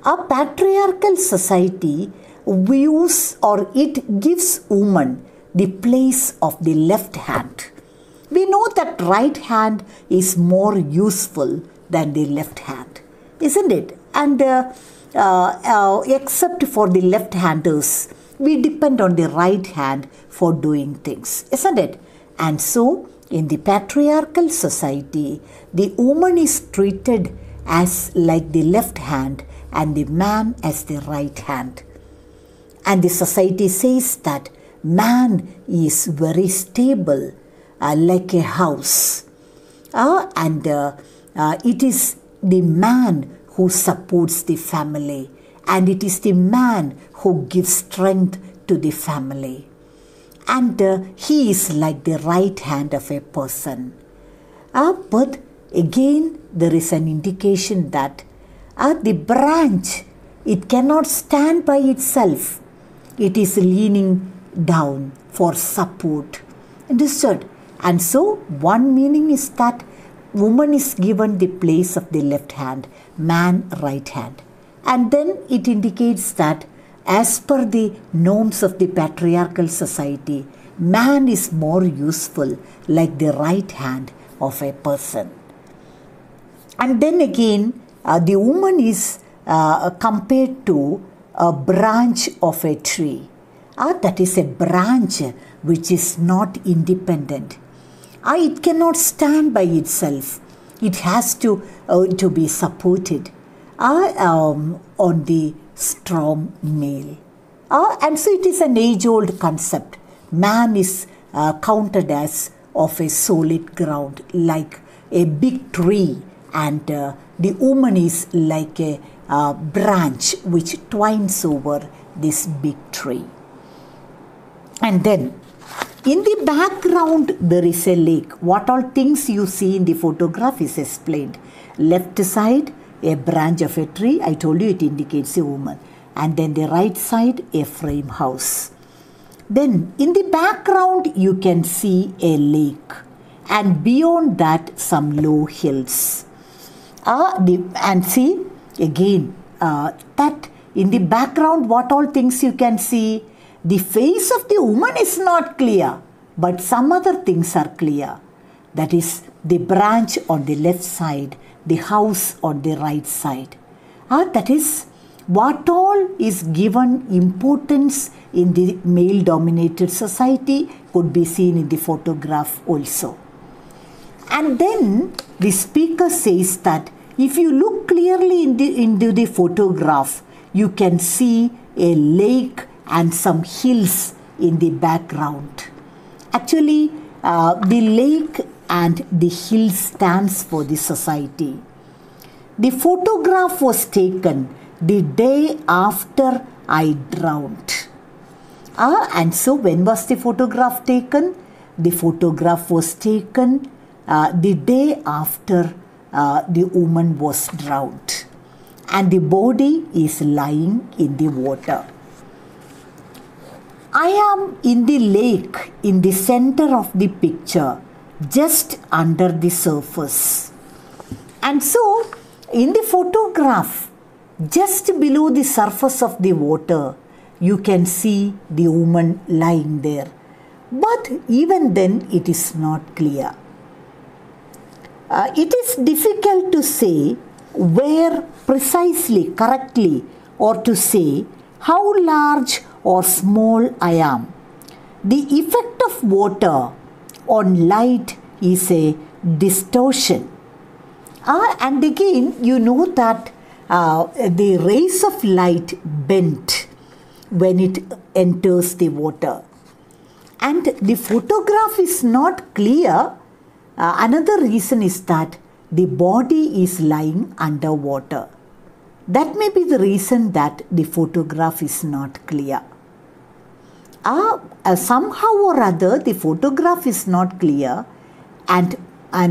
A patriarchal society views or it gives woman the place of the left hand. We know that right hand is more useful than the left hand, isn't it? And except for the left-handers, we depend on the right hand for doing things, isn't it? And so, in the patriarchal society, the woman is treated as like the left hand and the man as the right hand. And the society says that man is very stable, like a house. And it is the man who supports the family, and it is the man who gives strength to the family. And he is like the right hand of a person. But again, there is an indication that the branch, it cannot stand by itself. It is leaning down for support. Understood? And so, one meaning is that woman is given the place of the left hand, man right hand. And then it indicates that as per the norms of the patriarchal society, man is more useful like the right hand of a person. And then again, the woman is compared to a branch of a tree. That is a branch which is not independent. It cannot stand by itself. It has to be supported on the strong male. And so it is an age-old concept. Man is counted as of a solid ground, like a big tree, and the woman is like a branch which twines over this big tree. And then, in the background, there is a lake. What all things you see in the photograph is explained. Left side, a branch of a tree. I told you it indicates a woman. And then the right side, a frame house. Then, in the background, you can see a lake. And beyond that, some low hills. And see, again, that in the background, what all things you can see? The face of the woman is not clear, but some other things are clear. That is the branch on the left side, the house on the right side. That is what all is given importance in the male-dominated society could be seen in the photograph also. And then the speaker says that if you look clearly into the photograph, you can see a lake and some hills in the background. Actually, the lake and the hill stands for the society. The photograph was taken the day after I drowned. And so when was the photograph taken? The photograph was taken the day after the woman was drowned. And the body is lying in the water. I am in the lake in the center of the picture, just under the surface. And so, in the photograph, just below the surface of the water, you can see the woman lying there. But even then, it is not clear. It is difficult to say where precisely, correctly, or to say how large or small I am. The effect of water on light is a distortion. And again, you know that the rays of light bend when it enters the water. And the photograph is not clear. Another reason is that the body is lying underwater. That may be the reason that the photograph is not clear. Somehow or other, the photograph is not clear, and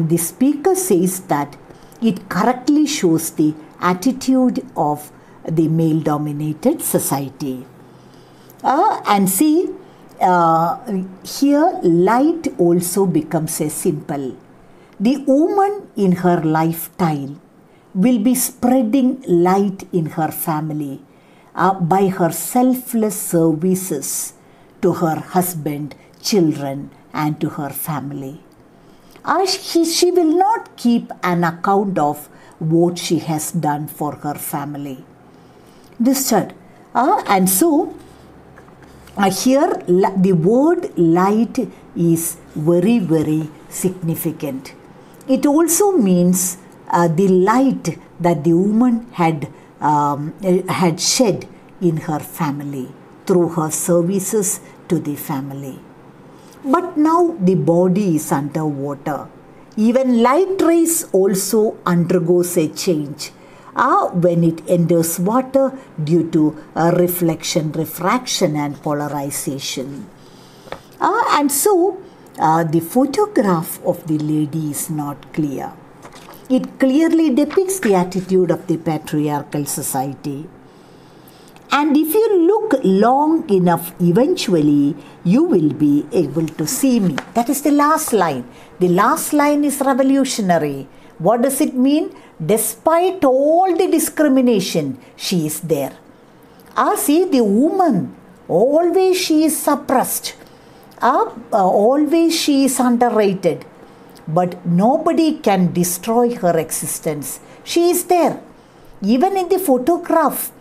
the speaker says that it correctly shows the attitude of the male-dominated society. And see, here light also becomes a symbol. The woman in her lifetime will be spreading light in her family by her selfless services to her husband, children, and to her family. She will not keep an account of what she has done for her family. Understood? And so, here the word light is very, very significant. It also means the light that the woman had shed in her family through her services to the family. But now the body is under water. Even light rays also undergoes a change when it enters water due to reflection, refraction and polarization. And so the photograph of the lady is not clear. It clearly depicts the attitude of the patriarchal society. And if you look long enough, eventually you will be able to see me. That is the last line. The last line is revolutionary. What does it mean? Despite all the discrimination, she is there. See, the woman, always she is suppressed. Always she is underrated. But nobody can destroy her existence. She is there. Even in the photograph,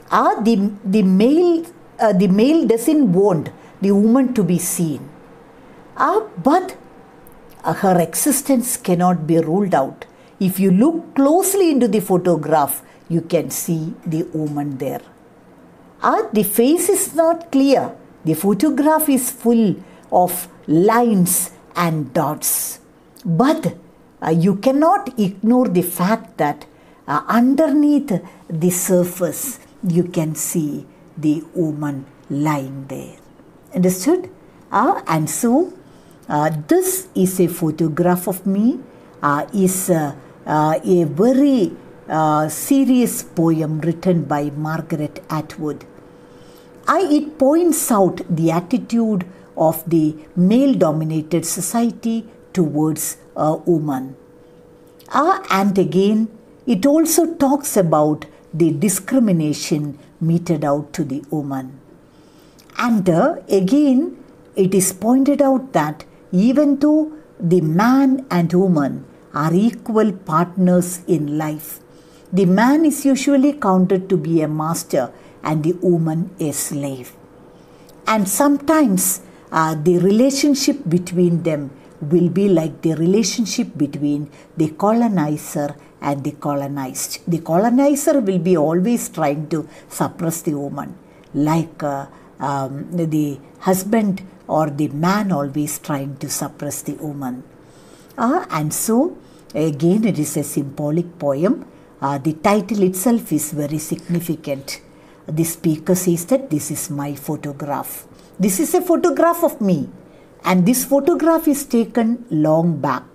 the male doesn't want the woman to be seen. But her existence cannot be ruled out. If you look closely into the photograph, you can see the woman there. The face is not clear. The photograph is full of lines and dots. But you cannot ignore the fact that underneath the surface, you can see the woman lying there. Understood? And so, this is a photograph of me, is a very serious poem written by Margaret Atwood. It points out the attitude of the male-dominated society towards a woman. And again, it also talks about the discrimination meted out to the woman. And again, it is pointed out that even though the man and woman are equal partners in life, the man is usually counted to be a master and the woman a slave. And sometimes the relationship between them will be like the relationship between the colonizer and the colonized. The colonizer will be always trying to suppress the woman, like the husband or the man always trying to suppress the woman. And so, again, it is a symbolic poem. The title itself is very significant. The speaker says that this is my photograph. This is a photograph of me. And this photograph is taken long back.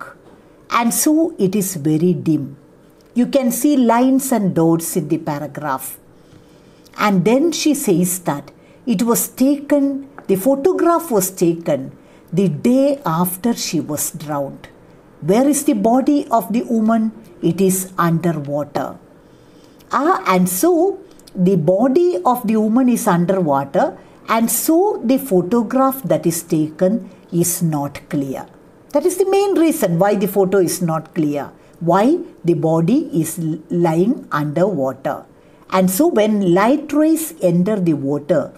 And so it is very dim. You can see lines and dots in the paragraph. And then she says that it was taken, the photograph was taken the day after she was drowned. Where is the body of the woman? It is underwater. And so the body of the woman is underwater, and so the photograph that is taken is not clear. That is the main reason why the photo is not clear. Why? The body is lying underwater. And so when light rays enter the water,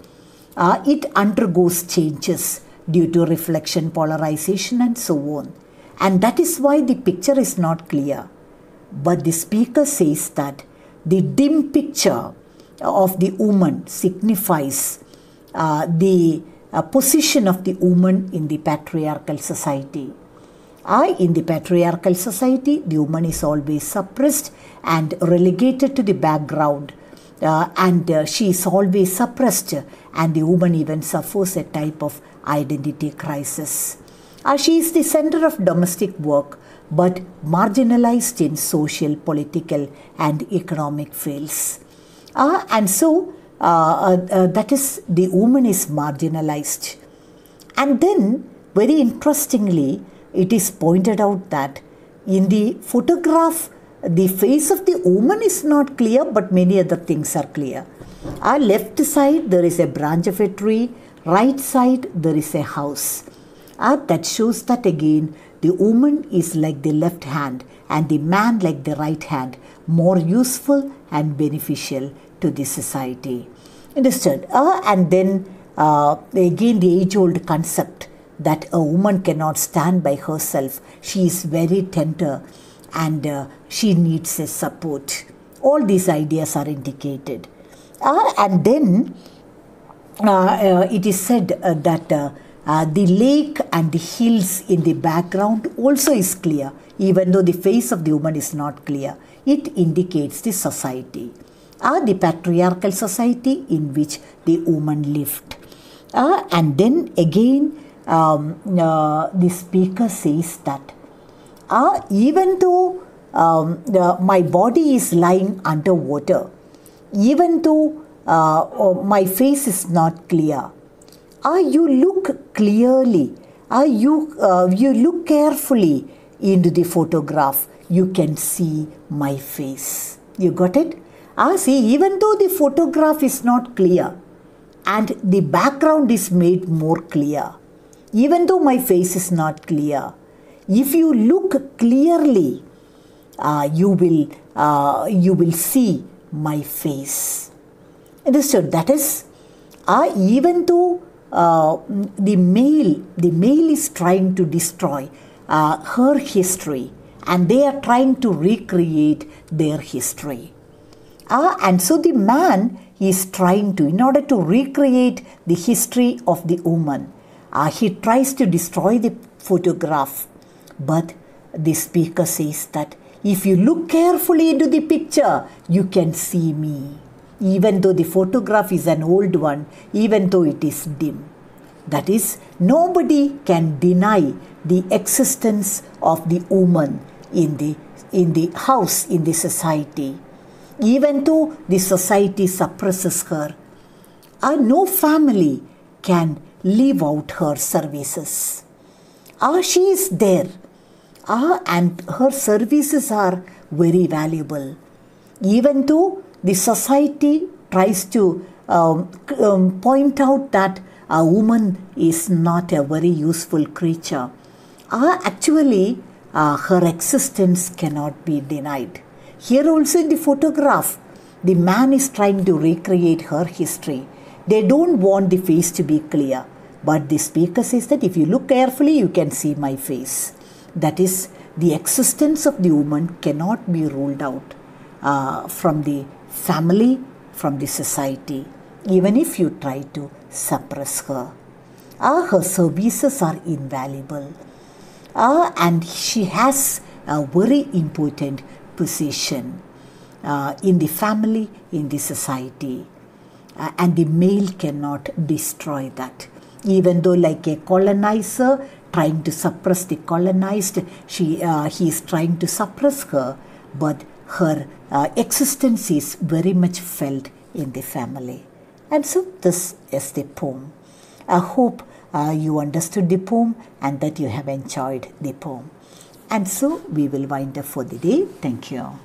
it undergoes changes due to reflection, polarization and so on. And that is why the picture is not clear. But the speaker says that the dim picture of the woman signifies the position of the woman in the patriarchal society. In the patriarchal society, the woman is always suppressed and relegated to the background. And she is always suppressed, and the woman even suffers a type of identity crisis. She is the center of domestic work, but marginalized in social, political and economic fields. And so that is, the woman is marginalized. And then, very interestingly, it is pointed out that in the photograph, the face of the woman is not clear, but many other things are clear. Left side there is a branch of a tree, right side there is a house. That shows that again the woman is like the left hand and the man like the right hand, more useful and beneficial to the society. Understood? And then again the age-old concept that a woman cannot stand by herself. She is very tender and she needs a support. All these ideas are indicated. And then it is said that the lake and the hills in the background also is clear, even though the face of the woman is not clear. It indicates the society, the patriarchal society in which the woman lived. And then again the speaker says that even though my body is lying underwater, even though my face is not clear, you look clearly, you look carefully into the photograph, you can see my face. You got it? See, even though the photograph is not clear and the background is made more clear, even though my face is not clear, if you look clearly, you will see my face. Understood? That is, even though the male is trying to destroy her history, and they are trying to recreate their history. And so the man is trying to, in order to recreate the history of the woman, he tries to destroy the photograph. But the speaker says that if you look carefully into the picture, you can see me. Even though the photograph is an old one, even though it is dim. That is, nobody can deny the existence of the woman in the house, in the society. Even though the society suppresses her, no family can leave out her services. She is there, and her services are very valuable. Even though the society tries to point out that a woman is not a very useful creature, actually her existence cannot be denied. Here also in the photograph, the man is trying to recreate her history. They don't want the face to be clear. But the speaker says that if you look carefully, you can see my face. That is, the existence of the woman cannot be ruled out from the family, from the society, even if you try to suppress her. Her services are invaluable. And she has a very important position in the family, in the society. And the male cannot destroy that. Even though like a colonizer trying to suppress the colonized, he is trying to suppress her, but her existence is very much felt in the family. And so this is the poem. I hope you understood the poem and that you have enjoyed the poem. And so we will wind up for the day. Thank you.